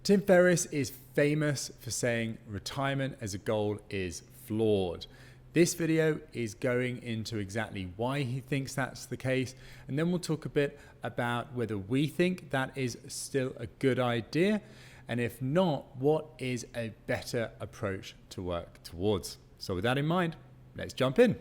Tim Ferris is famous for saying retirement as a goal is flawed. This video is going into exactly why he thinks that's the case, and then we'll talk a bit about whether we think that is still a good idea, and if not, what is a better approach to work towards. So with that in mind, let's jump in.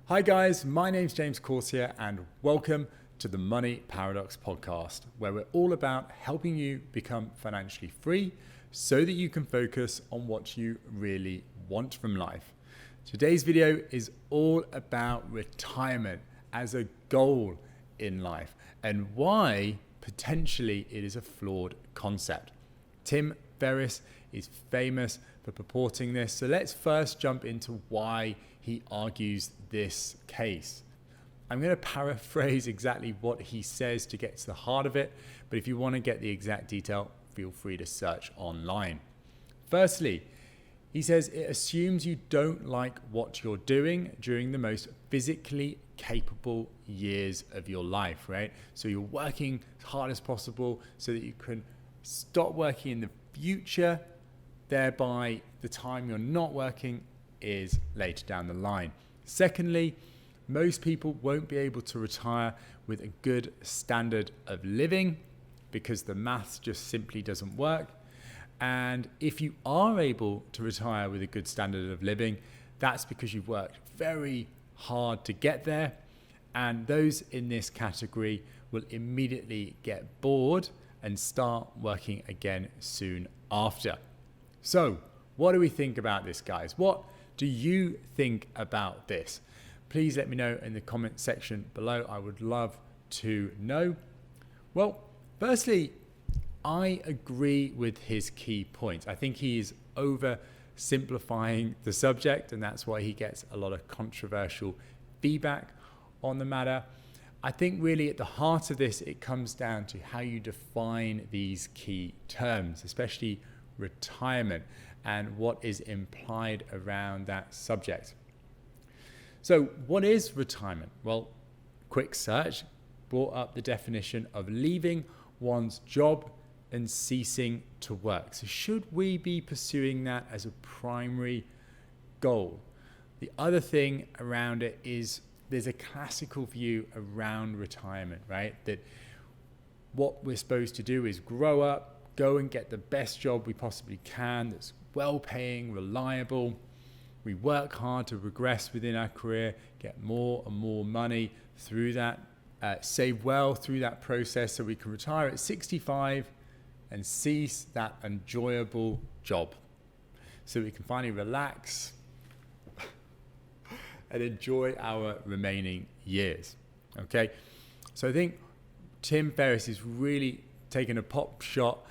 Hi guys, my name's James Coursier and welcome to the Money Paradox podcast, where we're all about helping you become financially free so that you can focus on what you really want from life. Today's video is all about retirement as a goal in life and why potentially it is a flawed concept. Tim Ferris is famous for purporting this, so let's first jump into why he argues this case. I'm going to paraphrase exactly what he says to get to the heart of it, but if you want to get the exact detail, feel free to search online. Firstly, he says it assumes you don't like what you're doing during the most physically capable years of your life, right? So you're working as hard as possible so that you can stop working in the future, thereby the time you're not working is later down the line. Secondly, most people won't be able to retire with a good standard of living because the maths just simply doesn't work. And if you are able to retire with a good standard of living, that's because you've worked very hard to get there. And those in this category will immediately get bored and start working again soon after. So what do we think about this, guys? What do you think about this? Please let me know in the comment section below. I would love to know. Well, firstly, I agree with his key points. I think he is oversimplifying the subject, and that's why he gets a lot of controversial feedback on the matter. I think really at the heart of this, it comes down to how you define these key terms, especially retirement, and what is implied around that subject. So what is retirement? Well, quick search brought up the definition of leaving one's job and ceasing to work. So should we be pursuing that as a primary goal? The other thing around it is there's a classical view around retirement, right? That what we're supposed to do is grow up, go and get the best job we possibly can that's well-paying, reliable. We work hard to progress within our career, get more and more money through that, save well through that process so we can retire at 65 and cease that enjoyable job so we can finally relax and enjoy our remaining years. Okay, so I think Tim Ferris is really taking a pop shot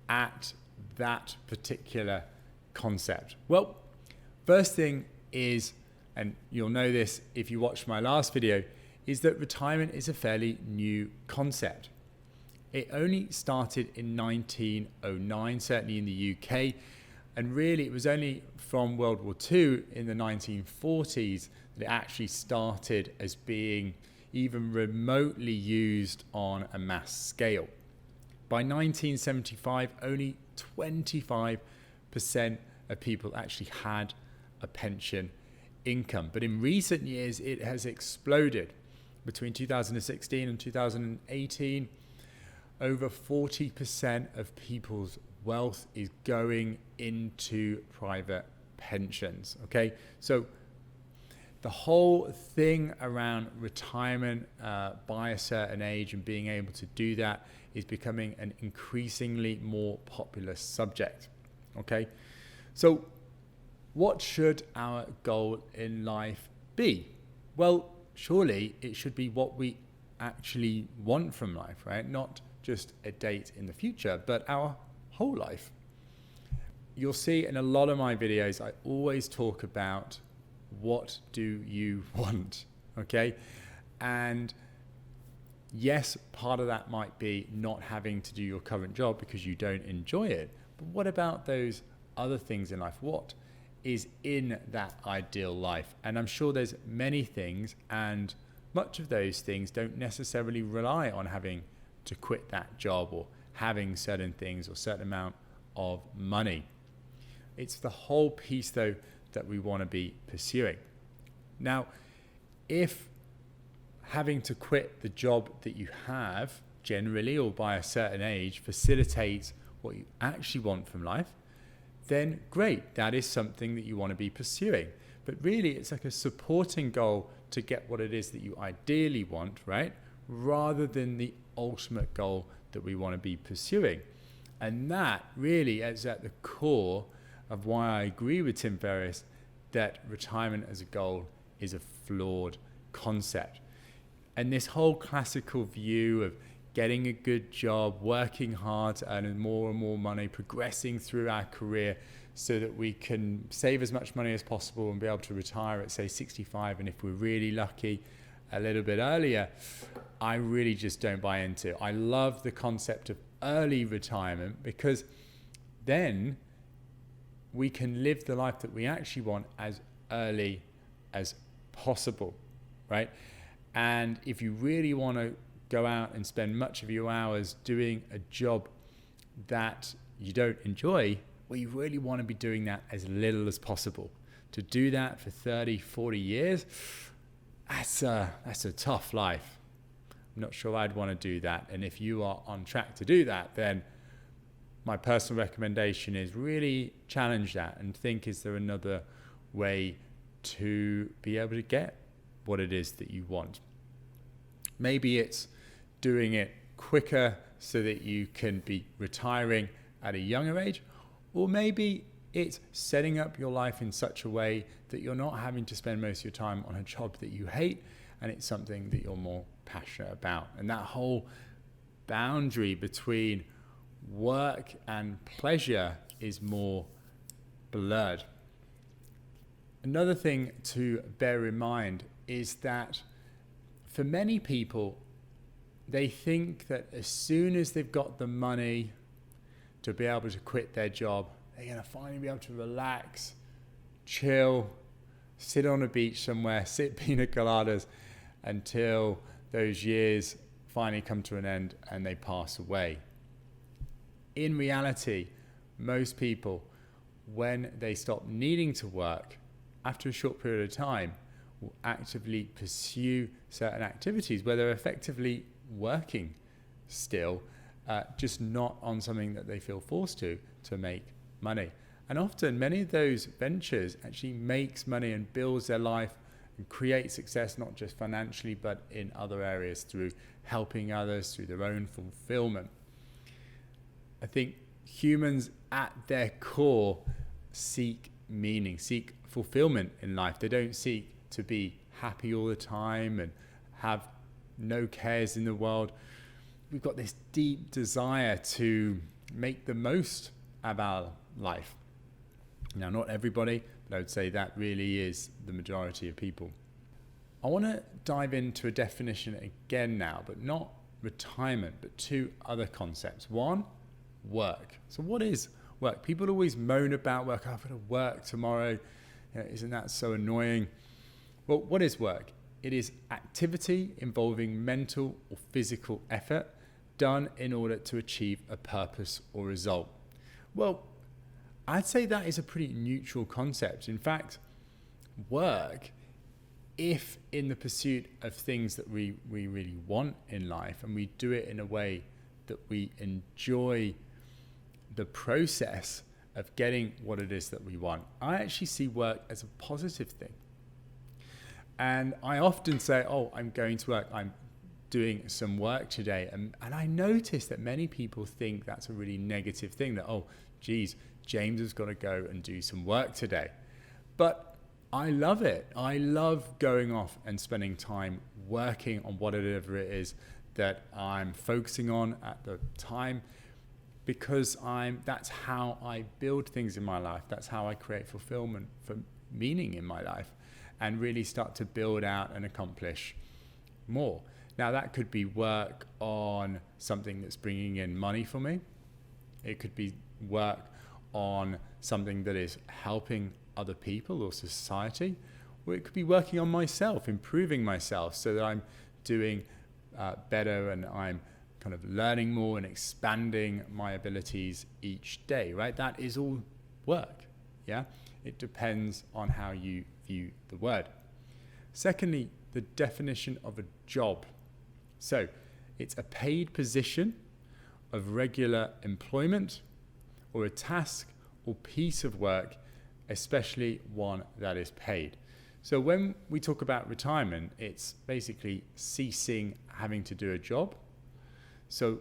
at that particular concept. Well, first thing is, and you'll know this if you watched my last video, is that retirement is a fairly new concept. It only started in 1909, certainly in the UK, and really it was only from World War II in the 1940s that it actually started as being even remotely used on a mass scale. By 1975, only 25% of people actually had a pension income. But in recent years, it has exploded. Between 2016 and 2018, over 40% of people's wealth is going into private pensions. Okay, so the whole thing around retirement by a certain age and being able to do that is becoming an increasingly more popular subject. Okay, so what should our goal in life be? Well, surely it should be what we actually want from life, right? Not just a date in the future, but our whole life. You'll see in a lot of my videos, I always talk about what do you want, okay? And yes, part of that might be not having to do your current job because you don't enjoy it. But what about those other things in life? What is in that ideal life. And I'm sure there's many things, and much of those things don't necessarily rely on having to quit that job or having certain things or certain amount of money. It's the whole piece, though, that we want to be pursuing. Now, if having to quit the job that you have generally or by a certain age facilitates what you actually want from life, then great, that is something that you want to be pursuing. But really, it's like a supporting goal to get what it is that you ideally want, right? Rather than the ultimate goal that we want to be pursuing. And that really is at the core of why I agree with Tim Ferris that retirement as a goal is a flawed concept. And this whole classical view of getting a good job, working hard to earn more and more money, progressing through our career so that we can save as much money as possible and be able to retire at, say, 65, and if we're really lucky, a little bit earlier, I really just don't buy into. I love the concept of early retirement because then we can live the life that we actually want as early as possible, right? And if you really want to go out and spend much of your hours doing a job that you don't enjoy, well, you really want to be doing that as little as possible. To do that for 30, 40 years, that's a tough life. I'm not sure I'd want to do that. And if you are on track to do that, then my personal recommendation is really challenge that and think, is there another way to be able to get what it is that you want? Maybe it's doing it quicker so that you can be retiring at a younger age, or maybe it's setting up your life in such a way that you're not having to spend most of your time on a job that you hate and it's something that you're more passionate about. And that whole boundary between work and pleasure is more blurred. Another thing to bear in mind is that for many people, they think that as soon as they've got the money to be able to quit their job, they're going to finally be able to relax, chill, sit on a beach somewhere, sip pina coladas until those years finally come to an end and they pass away. In reality, most people, when they stop needing to work, after a short period of time, will actively pursue certain activities where they're effectively working still, just not on something that they feel forced to make money. And often many of those ventures actually makes money and builds their life and creates success, not just financially, but in other areas through helping others, through their own fulfillment. I think humans at their core seek meaning, seek fulfillment in life. They don't seek to be happy all the time and have no cares in the world. We've got this deep desire to make the most of our life. Now, not everybody, but I would say that really is the majority of people. I want to dive into a definition again now, but not retirement, but two other concepts. One, work. So what is work? People always moan about work. I've got to work tomorrow. Isn't that so annoying? Well, what is work? It is activity involving mental or physical effort done in order to achieve a purpose or result. Well, I'd say that is a pretty neutral concept. In fact, work, if in the pursuit of things that we really want in life, and we do it in a way that we enjoy the process of getting what it is that we want, I actually see work as a positive thing. And I often say, oh, I'm going to work, I'm doing some work today. And I notice that many people think that's a really negative thing, that, oh, geez, James has got to go and do some work today. But I love it. I love going off and spending time working on whatever it is that I'm focusing on at the time, because that's how I build things in my life. That's how I create fulfillment for meaning in my life and really start to build out and accomplish more. Now, that could be work on something that's bringing in money for me. It could be work on something that is helping other people or society, or it could be working on myself, improving myself so that I'm doing better and I'm kind of learning more and expanding my abilities each day, right? That is all work, yeah? It depends on how you view the word. Secondly, the definition of a job. So it's a paid position of regular employment or a task or piece of work, especially one that is paid. So when we talk about retirement, it's basically ceasing having to do a job. So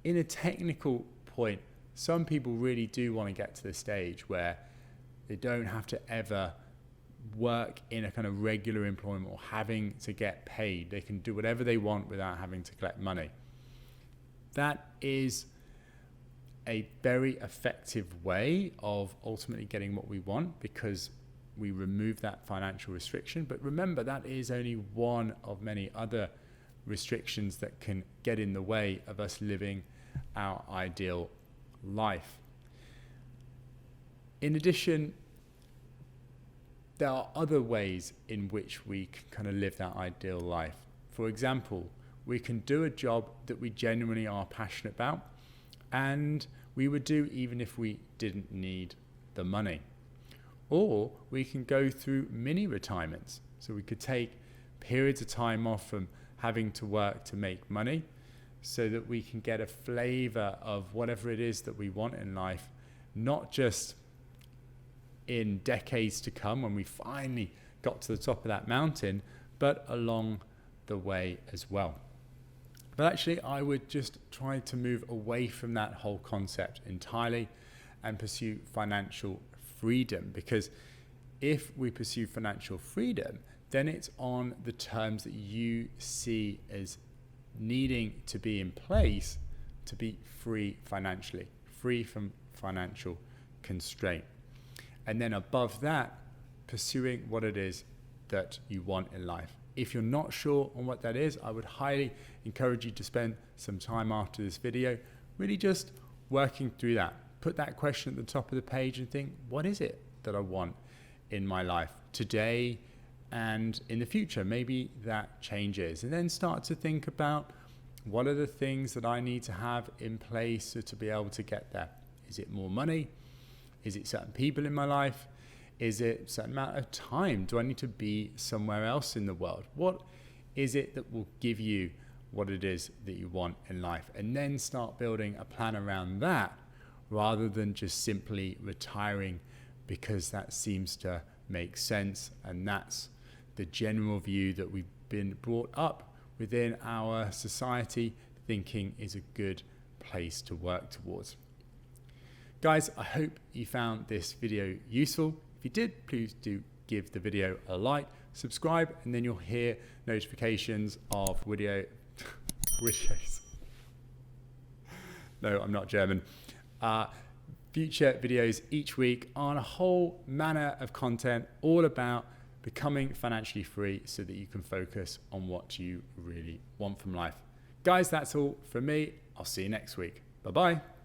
in a technical point, some people really do want to get to the stage where they don't have to ever work in a kind of regular employment or having to get paid. They can do whatever they want without having to collect money. That is a very effective way of ultimately getting what we want because we remove that financial restriction. But remember, that is only one of many other restrictions that can get in the way of us living our ideal life. In addition, there are other ways in which we can kind of live that ideal life. For example, we can do a job that we genuinely are passionate about and we would do even if we didn't need the money. Or we can go through mini retirements. So we could take periods of time off from having to work to make money so that we can get a flavor of whatever it is that we want in life, not just in decades to come when we finally got to the top of that mountain, but along the way as well. But actually, I would just try to move away from that whole concept entirely and pursue financial freedom, because if we pursue financial freedom, then it's on the terms that you see as needing to be in place to be free financially, free from financial constraint. And then above that, pursuing what it is that you want in life. If you're not sure on what that is, I would highly encourage you to spend some time after this video really just working through that. Put that question at the top of the page and think, what is it that I want in my life today and in the future? Maybe that changes. And then start to think about what are the things that I need to have in place to be able to get there. Is it more money? Is it certain people in my life? Is it a certain amount of time? Do I need to be somewhere else in the world? What is it that will give you what it is that you want in life? And then start building a plan around that rather than just simply retiring because that seems to make sense. And that's the general view that we've been brought up within our society thinking is a good place to work towards. Guys, I hope you found this video useful. If you did, please do give the video a like, subscribe, and then you'll hear notifications of videos. No, I'm not German. Future videos each week on a whole manner of content all about becoming financially free so that you can focus on what you really want from life. Guys, that's all from me. I'll see you next week. Bye-bye.